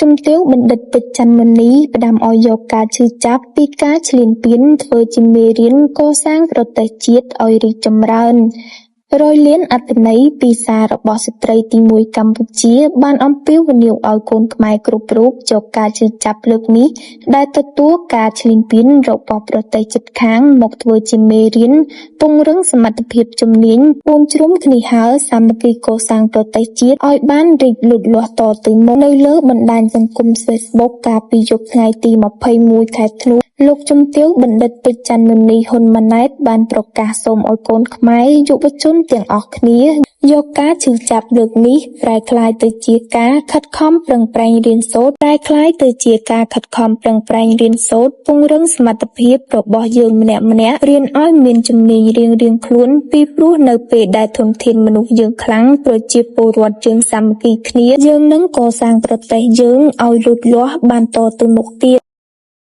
ជំទាវបណ្ឌិតពេជ្រច័ន្ទមុនីផ្ដាំឲ្យយកការឈឺចាប់ពីការឈ្លានពានធ្វើជាមេរៀនកសាងប្រទេសជាតិឲ្យរីកចម្រើន100លានអត្ថន័យពីសាររបស់ស្ត្រីទី1កម្ពុជាបានអំពាវនាវឲ្យកូនខ្មែរគ្រប់រូបយកការឈឺចាប់លើកនេះដែលទទួលការឈ្លានពានរបស់ប្រទេសជិតខាងមកធ្វើជាមេរៀនពង្រឹងសមត្ថភាពជំនាញពូនជ្រុំគ្នាហើរសាមគ្គីកសាងប្រទេសជាតិឲ្យបានរីកលូតលាស់តទៅមុខនៅលើបណ្ដាញសង្គម Facebook កាលពីយប់ថ្ងៃទី21ខែធ្នូលោកជំទាវបណ្ឌិតពេជ្រច័ន្ទមុនីហ៊ុនម៉ាណែតបានប្រកាសសូមឲ្យកូនខ្មែរយុវជនទាំងអស់គ្នាយកការឈឺចាប់លើកនេះប្រែក្លាយទៅជាការខិតខំប្រឹងប្រែងរៀនសូត្រពង្រឹងសមត្ថភាពរបស់យើងម្នាក់ៗរៀនឲ្យមានជំនាញរៀងៗខ្លួនពីព្រោះនៅពេលដែលធនធានមនុស្សយើងខ្លាំងប្រជាពលរដ្ឋយើងសាមគ្គីគ្នាយើងនឹងកសាងប្រទេសយើងឲ្យលូតលាស់បានតទៅមុខទៀត